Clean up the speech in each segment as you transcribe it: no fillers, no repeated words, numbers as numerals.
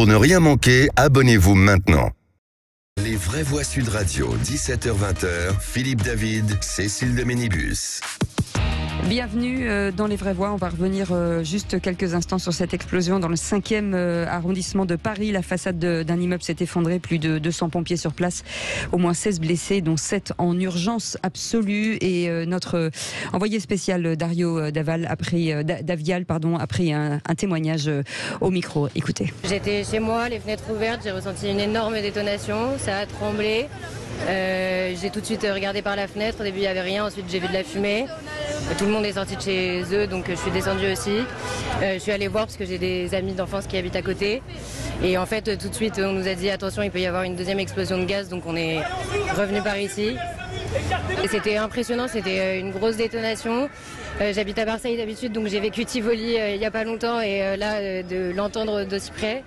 Pour ne rien manquer, abonnez-vous maintenant. Les vraies voix Sud Radio, 17h-20h, Philippe David, Cécile de Ménibus. Bienvenue dans Les Vraies Voix. On va revenir juste quelques instants sur cette explosion dans le 5e arrondissement de Paris. La façade d'un immeuble s'est effondrée, plus de 200 pompiers sur place, au moins 16 blessés, dont 7 en urgence absolue. Et notre envoyé spécial Dario Davial a pris un témoignage au micro. Écoutez. J'étais chez moi, les fenêtres ouvertes, j'ai ressenti une énorme détonation, ça a tremblé. J'ai tout de suite regardé par la fenêtre, au début il n'y avait rien, ensuite j'ai vu de la fumée. Tout le monde est sorti de chez eux, donc je suis descendue aussi. Je suis allée voir parce que j'ai des amis d'enfance qui habitent à côté. Et en fait, tout de suite, on nous a dit attention, il peut y avoir une deuxième explosion de gaz, donc on est revenu par ici. Et c'était impressionnant, c'était une grosse détonation. J'habite à Marseille d'habitude, donc j'ai vécu Tivoli il n'y a pas longtemps et là, de l'entendre d'aussi près.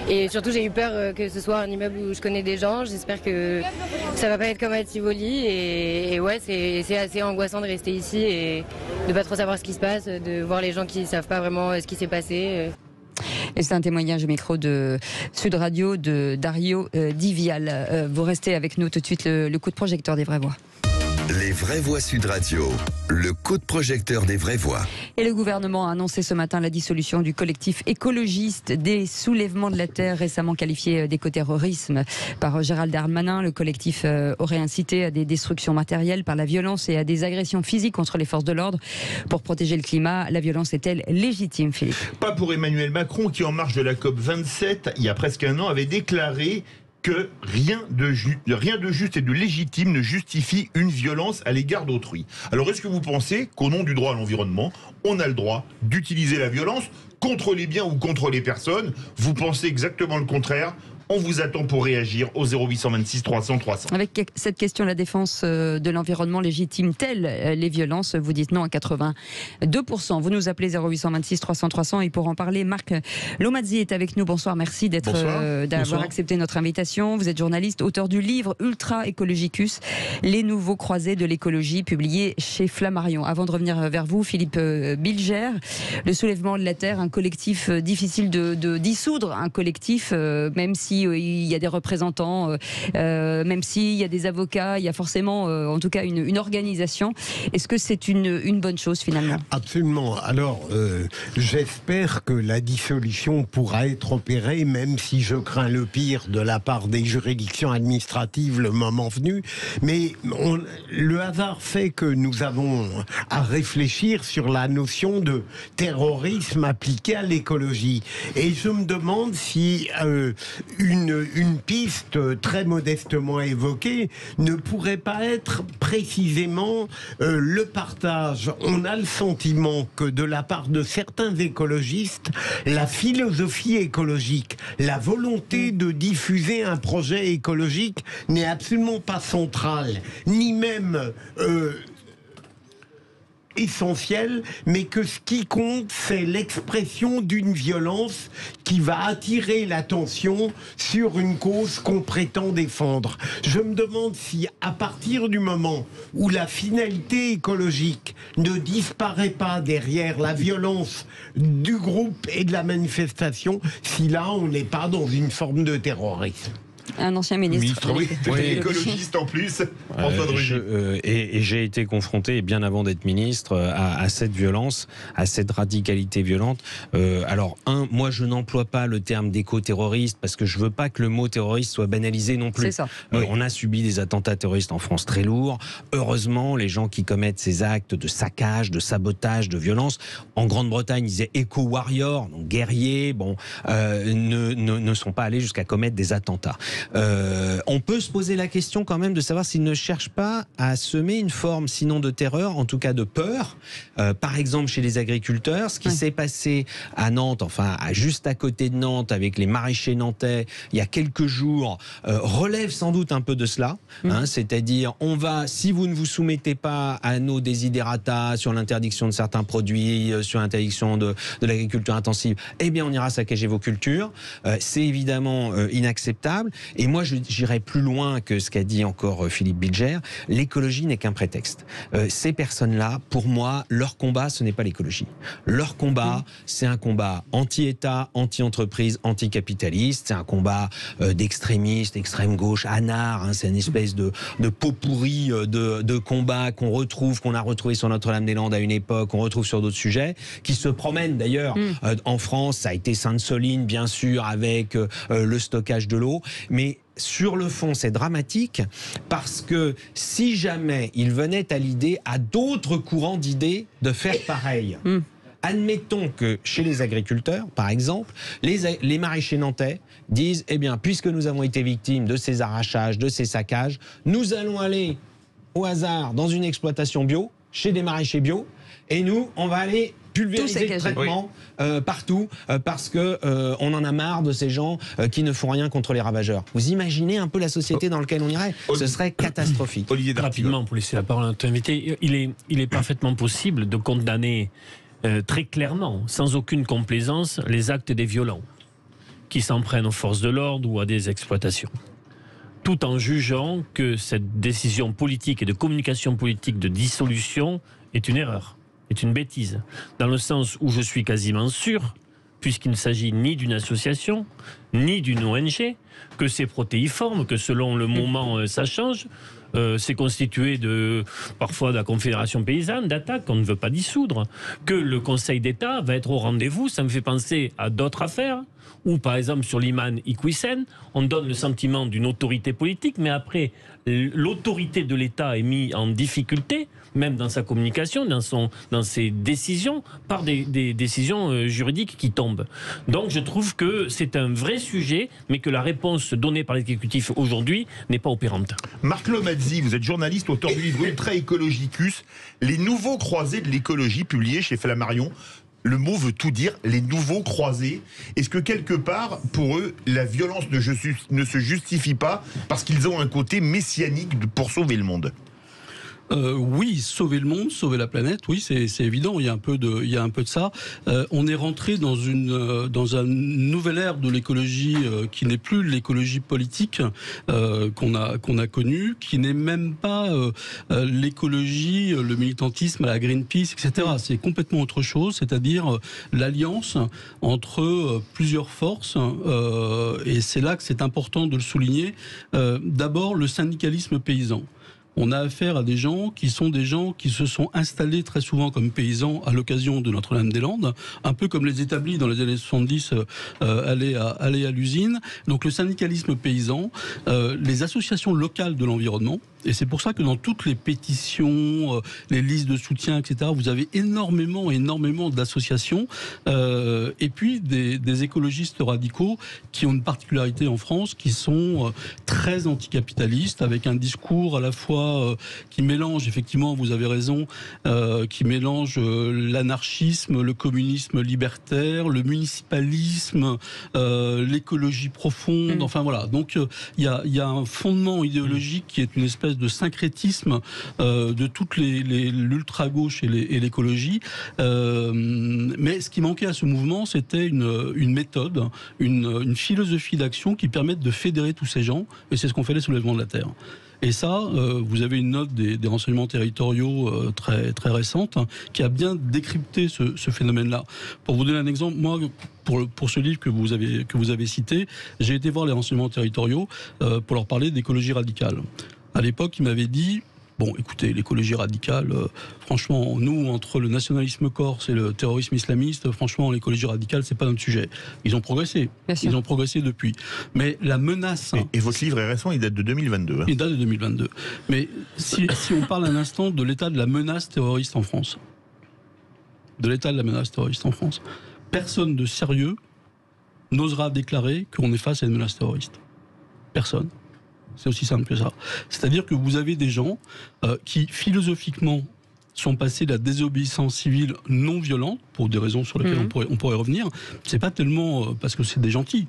Et surtout, j'ai eu peur que ce soit un immeuble où je connais des gens. J'espère que ça va pas être comme à Tivoli. Et ouais, c'est assez angoissant de rester ici et de pas trop savoir ce qui se passe, de voir les gens qui savent pas vraiment ce qui s'est passé. Et c'est un témoignage au micro de Sud Radio de Dario Davial. Vous restez avec nous tout de suite, le coup de projecteur des vraies voix. Les vraies voix Sud Radio, le coup de projecteur des vraies voix. Et le gouvernement a annoncé ce matin la dissolution du collectif écologiste des soulèvements de la terre, récemment qualifié d'écoterrorisme par Gérald Darmanin. Le collectif aurait incité à des destructions matérielles par la violence et à des agressions physiques contre les forces de l'ordre. Pour protéger le climat, la violence est-elle légitime, Philippe? Pas pour Emmanuel Macron qui, en marge de la COP27, il y a presque un an, avait déclaré que rien de juste et de légitime ne justifie une violence à l'égard d'autrui. Alors est-ce que vous pensez qu'au nom du droit à l'environnement, on a le droit d'utiliser la violence contre les biens ou contre les personnes? Vous pensez exactement le contraire? On vous attend pour réagir au 0826 300 300. Avec cette question, la défense de l'environnement légitime-t-elle les violences? Vous dites non à 82%. Vous nous appelez 0826 300 300 et pour en parler, Marc Lomazzi est avec nous. Bonsoir, merci d'avoir accepté notre invitation. Vous êtes journaliste, auteur du livre Ultra Ecologicus, les nouveaux croisés de l'écologie, publié chez Flammarion. Avant de revenir vers vous, Philippe Bilger, le soulèvement de la terre, un collectif difficile de dissoudre, un collectif, même si il y a des représentants, même s'il y a des avocats, il y a forcément, en tout cas, une organisation. Est-ce que c'est une bonne chose, finalement? Absolument. Alors, j'espère que la dissolution pourra être opérée, même si je crains le pire de la part des juridictions administratives le moment venu. Mais le hasard fait que nous avons à réfléchir sur la notion de terrorisme appliqué à l'écologie. Et je me demande si une piste très modestement évoquée ne pourrait pas être précisément le partage. On a le sentiment que de la part de certains écologistes, la philosophie écologique, la volonté de diffuser un projet écologique n'est absolument pas centrale, ni même essentiel, mais que ce qui compte, c'est l'expression d'une violence qui va attirer l'attention sur une cause qu'on prétend défendre. Je me demande si, à partir du moment où la finalité écologique ne disparaît pas derrière la violence du groupe et de la manifestation, si là, on n'est pas dans une forme de terrorisme. Un ancien ministre. Oui, écologiste en plus, François Drugy. Et j'ai été confronté, bien avant d'être ministre, à cette violence, à cette radicalité violente. Moi je n'emploie pas le terme d'éco-terroriste parce que je veux pas que le mot terroriste soit banalisé non plus. C'est ça. On a subi des attentats terroristes en France très lourds. Heureusement, les gens qui commettent ces actes de saccage, de sabotage, de violence, en Grande-Bretagne, ils disaient éco-warriors, donc guerriers, ne sont pas allés jusqu'à commettre des attentats. On peut se poser la question quand même de savoir s'ils ne cherchent pas à semer une forme, sinon de terreur, en tout cas de peur. Par exemple, chez les agriculteurs, ce qui s'est passé à Nantes, juste à côté de Nantes, avec les maraîchers nantais, il y a quelques jours, relève sans doute un peu de cela. C'est-à-dire, si vous ne vous soumettez pas à nos desiderata sur l'interdiction de certains produits, sur l'interdiction de l'agriculture intensive, eh bien, on ira saccager vos cultures. C'est évidemment inacceptable. Et moi, j'irais plus loin que ce qu'a dit encore Philippe Bilger. L'écologie n'est qu'un prétexte. Ces personnes-là, pour moi, leur combat, ce n'est pas l'écologie. Leur combat, c'est un combat anti-État, anti-entreprise, anti-capitaliste. C'est un combat d'extrémistes, extrême gauche, anard. Hein, c'est une espèce de pot pourri de combat qu'on a retrouvé sur Notre-Dame-des-Landes à une époque, qu'on retrouve sur d'autres sujets, qui se promènent d'ailleurs en France. Ça a été Sainte-Soline, bien sûr, avec le stockage de l'eau. Mais sur le fond, c'est dramatique parce que si jamais il venait à l'idée, à d'autres courants d'idées, de faire pareil. Admettons que chez les agriculteurs, par exemple, les maraîchers nantais disent, eh bien, puisque nous avons été victimes de ces arrachages, de ces saccages, nous allons aller au hasard dans une exploitation bio, chez des maraîchers bio, et nous, on va aller pulvériser le traitement partout parce que on en a marre de ces gens qui ne font rien contre les ravageurs. Vous imaginez un peu la société dans laquelle on irait? Ce serait catastrophique. Olivier D'Artigol. Rapidement, pour laisser la parole à notre invité, il est parfaitement possible de condamner très clairement, sans aucune complaisance, les actes des violents qui s'en prennent aux forces de l'ordre ou à des exploitations, tout en jugeant que cette décision politique et de communication politique de dissolution est une erreur, est une bêtise, dans le sens où je suis quasiment sûr, puisqu'il ne s'agit ni d'une association, ni d'une ONG, que c'est protéiforme, que selon le moment ça change, c'est constitué parfois de la Confédération paysanne, d'attaques qu'on ne veut pas dissoudre, que le Conseil d'État va être au rendez-vous. Ça me fait penser à d'autres affaires, où par exemple sur l'Iman Iqwisen, on donne le sentiment d'une autorité politique, mais après l'autorité de l'État est mise en difficulté, même dans sa communication, dans ses décisions, par des décisions juridiques qui tombent. Donc je trouve que c'est un vrai sujet, mais que la réponse donnée par l'exécutif aujourd'hui n'est pas opérante. Marc Lomazzi, vous êtes journaliste, auteur du livre Ultra Ecologicus, les nouveaux croisés de l'écologie, publié chez Flammarion. Le mot veut tout dire, les nouveaux croisés. Est-ce que quelque part, pour eux, la violence ne se justifie pas parce qu'ils ont un côté messianique pour sauver le monde ? Oui, sauver le monde, sauver la planète, oui, c'est évident. Il y a un peu de ça. On est rentré dans un nouvel ère de l'écologie qui n'est plus l'écologie politique qu'on a connue, qui n'est même pas l'écologie, le militantisme à la Greenpeace, etc. C'est complètement autre chose, c'est-à-dire l'alliance entre plusieurs forces. Et c'est là que c'est important de le souligner. D'abord, le syndicalisme paysan. On a affaire à des gens qui se sont installés très souvent comme paysans à l'occasion de Notre-Dame-des-Landes, un peu comme les établis dans les années 70 allaient à l'usine. Donc le syndicalisme paysan, les associations locales de l'environnement, et c'est pour ça que dans toutes les pétitions, les listes de soutien, etc., vous avez énormément d'associations, et puis des écologistes radicaux qui ont une particularité en France, qui sont très anticapitalistes, avec un discours à la fois qui mélange, effectivement, vous avez raison, qui mélange l'anarchisme, le communisme libertaire, le municipalisme, l'écologie profonde, enfin voilà. Donc il y a un fondement idéologique qui est une espèce de syncrétisme de toute l'ultra-gauche et l'écologie. Mais ce qui manquait à ce mouvement, c'était une méthode, une philosophie d'action qui permette de fédérer tous ces gens, et c'est ce qu'on fait les soulèvements de la Terre. Et ça, vous avez une note des renseignements territoriaux très, très récente qui a bien décrypté ce phénomène-là. Pour vous donner un exemple, moi, pour ce livre que vous avez cité, j'ai été voir les renseignements territoriaux pour leur parler d'écologie radicale. À l'époque, ils m'avaient dit... Bon, écoutez, l'écologie radicale, franchement, nous, entre le nationalisme corse et le terrorisme islamiste, franchement, l'écologie radicale, c'est pas notre sujet. Ils ont progressé. Ils ont progressé depuis. Mais la menace... Et votre livre est récent, il date de 2022. Hein. Il date de 2022. Mais si on parle un instant de l'état de la menace terroriste en France, personne de sérieux n'osera déclarer qu'on est face à une menace terroriste. Personne. C'est aussi simple que ça. C'est-à-dire que vous avez des gens qui, philosophiquement, sont passés de la désobéissance civile non violente, pour des raisons sur lesquelles on pourrait revenir. C'est pas tellement parce que c'est des gentils.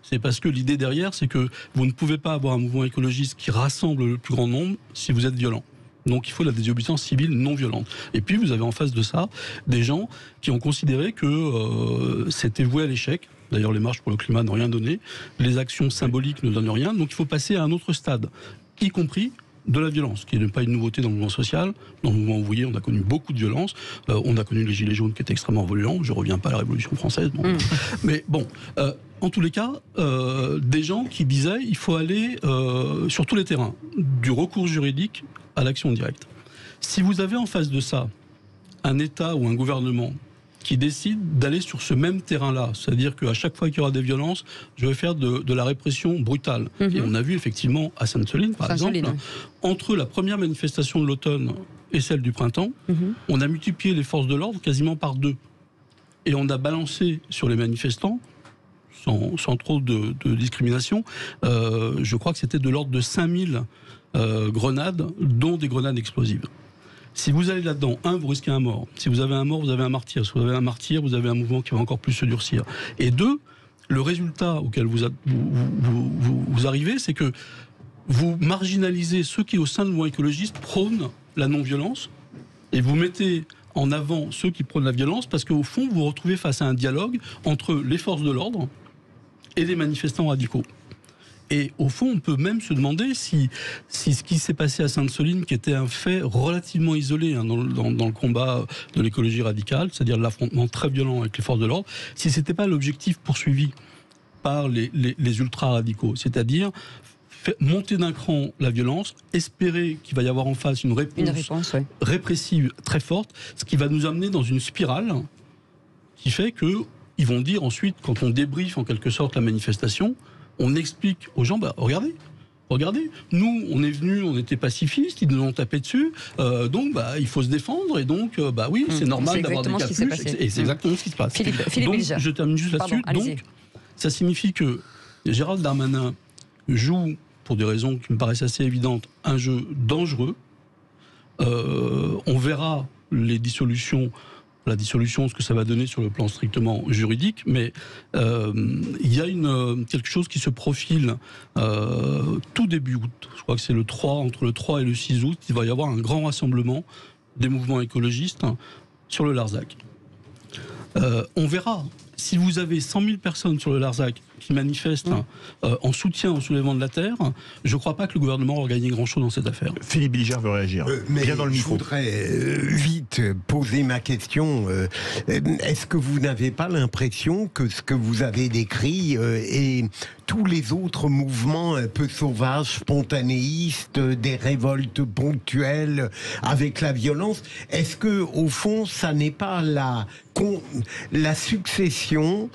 C'est parce que l'idée derrière, c'est que vous ne pouvez pas avoir un mouvement écologiste qui rassemble le plus grand nombre si vous êtes violent. Donc il faut la désobéissance civile non violente. Et puis vous avez en face de ça des gens qui ont considéré que c'était voué à l'échec, D'ailleurs, les marches pour le climat n'ont rien donné. Les actions symboliques ne donnent rien. Donc il faut passer à un autre stade, y compris de la violence, qui n'est pas une nouveauté dans le mouvement social. Dans le mouvement ouvrier, on a connu beaucoup de violence. On a connu les Gilets jaunes qui étaient extrêmement violents. Je ne reviens pas à la Révolution française. Bon. Mais bon, en tous les cas, des gens qui disaient il faut aller sur tous les terrains, du recours juridique à l'action directe. Si vous avez en face de ça un État ou un gouvernement qui décide d'aller sur ce même terrain-là, c'est-à-dire qu'à chaque fois qu'il y aura des violences, je vais faire de la répression brutale. Et on a vu effectivement à Sainte-Soline, par exemple, entre la première manifestation de l'automne et celle du printemps, on a multiplié les forces de l'ordre quasiment par 2. Et on a balancé sur les manifestants, sans trop de discrimination, je crois que c'était de l'ordre de 5000 grenades, dont des grenades explosives. Si vous allez là-dedans, vous risquez un mort. Si vous avez un mort, vous avez un martyr. Si vous avez un martyr, vous avez un mouvement qui va encore plus se durcir. Et 2, le résultat auquel vous arrivez, c'est que vous marginalisez ceux qui, au sein du mouvement écologiste, prônent la non-violence, et vous mettez en avant ceux qui prônent la violence, parce qu'au fond, vous vous retrouvez face à un dialogue entre les forces de l'ordre et les manifestants radicaux. Et au fond, on peut même se demander si ce qui s'est passé à Sainte-Soline, qui était un fait relativement isolé dans le combat de l'écologie radicale, c'est-à-dire l'affrontement très violent avec les forces de l'ordre, si ce n'était pas l'objectif poursuivi par les ultra-radicaux, c'est-à-dire monter d'un cran la violence, espérer qu'il va y avoir en face une réponse répressive très forte, ce qui va nous amener dans une spirale qui fait qu'ils vont dire ensuite, quand on débriefe en quelque sorte la manifestation, on explique aux gens, regardez, nous, on est venus, on était pacifistes, ils nous ont tapé dessus, donc il faut se défendre, et donc, oui, c'est normal d'avoir des capuches, et c'est exactement ce qui se passe. Philippe donc, Bilger. je termine juste là-dessus. Donc, ça signifie que Gérald Darmanin joue, pour des raisons qui me paraissent assez évidentes, un jeu dangereux. On verra la dissolution, ce que ça va donner sur le plan strictement juridique, mais il y a quelque chose qui se profile tout début août. Je crois que c'est entre le 3 et le 6 août, il va y avoir un grand rassemblement des mouvements écologistes sur le Larzac. On verra. Si vous avez 100 000 personnes sur le Larzac qui manifestent en soutien au soulèvement de la Terre, je ne crois pas que le gouvernement aura gagné grand-chose dans cette affaire. Philippe Bilger veut réagir. Mais dans le micro. Je voudrais vite poser ma question. Est-ce que vous n'avez pas l'impression que ce que vous avez décrit et tous les autres mouvements un peu sauvages, spontanéistes, des révoltes ponctuelles avec la violence, est-ce que au fond, ça n'est pas la succession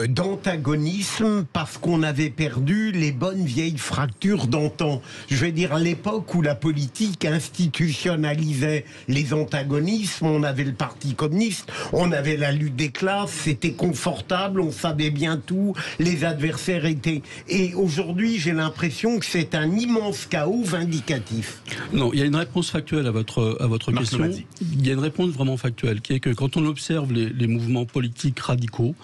d'antagonisme parce qu'on avait perdu les bonnes vieilles fractures d'antan? Je vais dire, à l'époque où la politique institutionnalisait les antagonismes, on avait le Parti communiste, on avait la lutte des classes, c'était confortable, on savait bien tout, les adversaires étaient... Et aujourd'hui, j'ai l'impression que c'est un immense chaos vindicatif. Non, il y a une réponse factuelle à votre question. Il y a une réponse vraiment factuelle, qui est que quand on observe les mouvements politiques radicaux,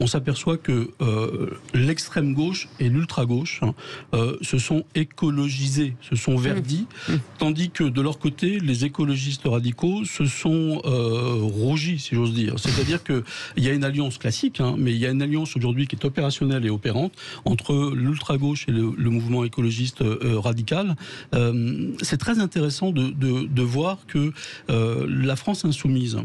on s'aperçoit que l'extrême gauche et l'ultra gauche se sont écologisés, se sont verdis, tandis que de leur côté, les écologistes radicaux se sont rougis, si j'ose dire. C'est-à-dire qu'il y a une alliance classique, mais il y a une alliance aujourd'hui qui est opérationnelle et opérante entre l'ultra gauche et le mouvement écologiste radical. C'est très intéressant de voir que la France insoumise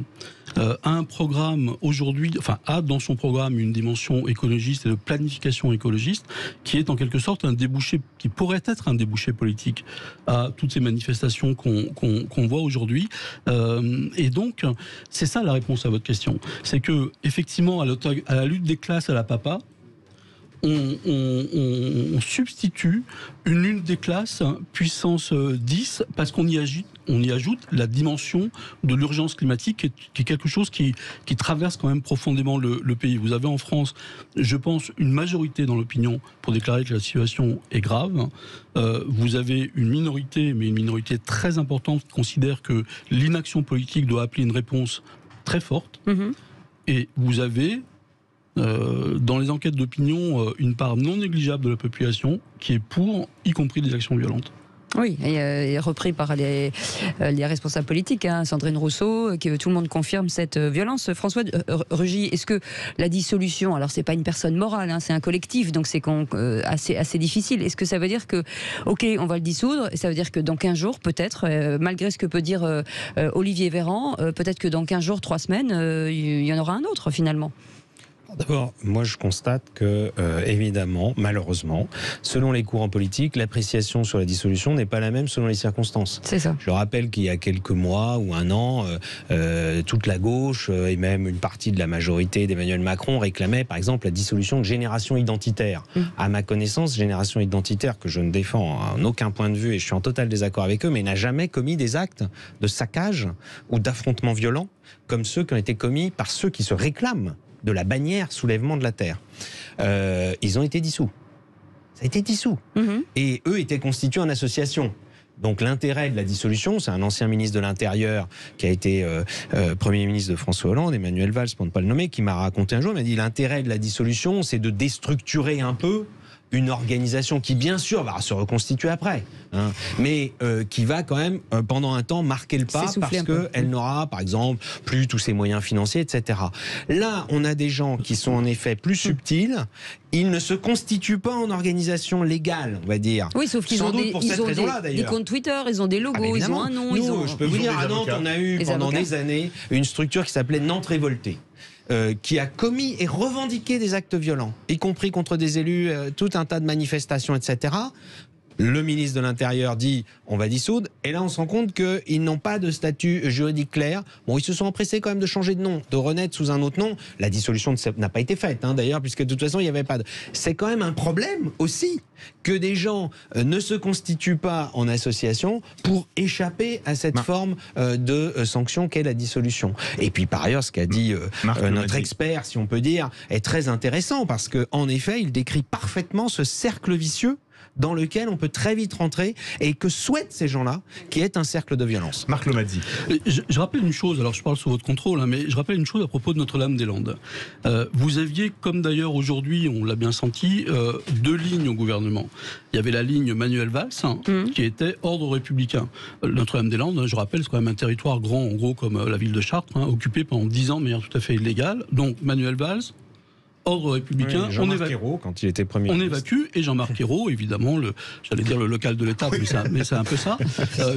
a un programme aujourd'hui, a dans son programme une dimension écologiste et de planification écologiste qui est en quelque sorte un débouché, qui pourrait être un débouché politique à toutes ces manifestations qu'on voit aujourd'hui. Et donc, c'est ça la réponse à votre question. C'est que, effectivement, à la lutte des classes à la papa, on substitue une lutte des classes puissance 10 parce qu'on y ajoute la dimension de l'urgence climatique qui est quelque chose qui traverse quand même profondément le pays. Vous avez en France, je pense, une majorité dans l'opinion pour déclarer que la situation est grave. Vous avez une minorité, mais une minorité très importante, qui considère que l'inaction politique doit appeler une réponse très forte. Et vous avez... dans les enquêtes d'opinion, une part non négligeable de la population qui est pour, y compris des actions violentes. Oui, et repris par les responsables politiques, hein, Sandrine Rousseau, que tout le monde confirme cette violence. François Rugy, est-ce que la dissolution, alors c'est pas une personne morale, hein, c'est un collectif, donc c'est assez difficile. Est-ce que ça veut dire que, ok, on va le dissoudre, et ça veut dire que dans 15 jours, peut-être, malgré ce que peut dire Olivier Véran, peut-être que dans 15 jours, 3 semaines, il y en aura un autre finalement? D'abord, moi je constate que, évidemment, malheureusement, selon les courants politiques, l'appréciation sur la dissolution n'est pas la même selon les circonstances. C'est ça. Je rappelle qu'il y a quelques mois ou un an, toute la gauche et même une partie de la majorité d'Emmanuel Macron réclamait par exemple la dissolution de Génération Identitaire. À ma connaissance, Génération Identitaire, que je ne défends en aucun point de vue et je suis en total désaccord avec eux, mais n'a jamais commis des actes de saccage ou d'affrontement violent comme ceux qui ont été commis par ceux qui se réclament de la bannière soulèvement de la terre. Ils ont été dissous. Ça a été dissous. Et eux étaient constitués en association. Donc l'intérêt de la dissolution, c'est un ancien ministre de l'Intérieur qui a été Premier ministre de François Hollande, Emmanuel Valls pour ne pas le nommer, qui m'a raconté un jour, il m'a dit l'intérêt de la dissolution, c'est de déstructurer un peu une organisation qui, bien sûr, va se reconstituer après, hein, mais qui va quand même, pendant un temps, marquer le pas parce qu'elle n'aura, par exemple, plus tous ses moyens financiers, etc. Là, on a des gens qui sont en effet plus subtils. Ils ne se constituent pas en organisation légale, on va dire. Oui, sauf qu'ils ont des comptes Twitter, ils ont des logos, ils ont un nom. Je peux vous dire, à Nantes, on a eu pendant des années une structure qui s'appelait Nantes Révoltée. Qui a commis et revendiqué des actes violents, y compris contre des élus, tout un tas de manifestations, etc. Le ministre de l'Intérieur dit on va dissoudre, et là on se rend compte qu'ils n'ont pas de statut juridique clair. Bon, ils se sont empressés quand même de changer de nom, de renaître sous un autre nom. La dissolution n'a pas été faite, hein, d'ailleurs, puisque de toute façon il n'y avait pas de... C'est quand même un problème aussi que des gens ne se constituent pas en association pour échapper à cette forme de sanction qu'est la dissolution. Et puis par ailleurs, ce qu'a dit notre expert, si on peut dire, est très intéressant, parce qu'en effet, il décrit parfaitement ce cercle vicieux dans lequel on peut très vite rentrer et que souhaitent ces gens-là, qui est un cercle de violence. Marc Lomadzi. Je rappelle une chose, alors je parle sous votre contrôle, hein, mais je rappelle une chose à propos de Notre-Dame-des-Landes. Vous aviez, comme d'ailleurs aujourd'hui, on l'a bien senti, 2 lignes au gouvernement. Il y avait la ligne Manuel Valls, qui était ordre républicain. Notre-Dame-des-Landes, je rappelle, c'est quand même un territoire grand, en gros, comme la ville de Chartres, hein, occupé pendant 10 ans de manière tout à fait illégale. Donc Manuel Valls, ordre républicain, oui, Jean-Marc Ayrault, quand il était Premier ministre. On évacue, et Jean-Marc Ayrault, évidemment, j'allais dire le local de l'État, mais c'est un peu ça,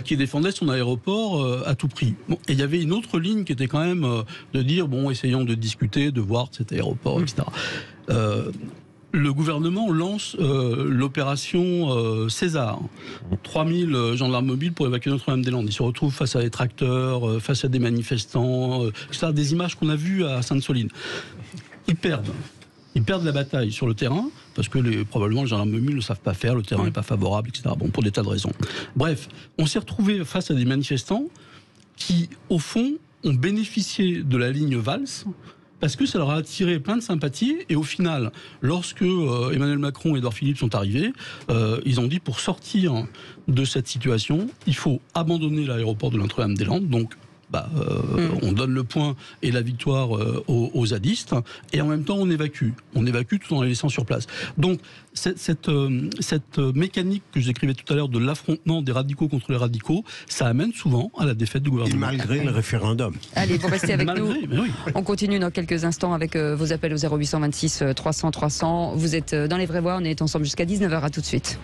qui défendait son aéroport à tout prix. Bon, et il y avait une autre ligne qui était quand même de dire, bon, essayons de discuter, de voir cet aéroport, etc. Le gouvernement lance l'opération César. 3000 gendarmes mobiles pour évacuer Notre-Dame-des-Landes. Ils se retrouvent face à des tracteurs, face à des manifestants, etc. Des images qu'on a vues à Sainte-Soline. Ils perdent la bataille sur le terrain, parce que probablement les gendarmes mobiles ne savent pas faire, le terrain n'est pas favorable, etc. Bon, pour des tas de raisons. Bref, on s'est retrouvé face à des manifestants qui, au fond, ont bénéficié de la ligne Valls, parce que ça leur a attiré plein de sympathie, et au final, lorsque Emmanuel Macron et Édouard Philippe sont arrivés, ils ont dit, pour sortir de cette situation, il faut abandonner l'aéroport de Notre-Dame-des-Landes, donc on donne le point et la victoire aux zadistes, et en même temps on évacue tout en les laissant sur place. Donc cette mécanique que j'écrivais tout à l'heure de l'affrontement des radicaux contre les radicaux, ça amène souvent à la défaite du gouvernement. Et malgré le référendum. Allez, vous restez avec nous. Oui. On continue dans quelques instants avec vos appels au 0826 300 300. Vous êtes dans les vraies voix, on est ensemble jusqu'à 19h, à tout de suite.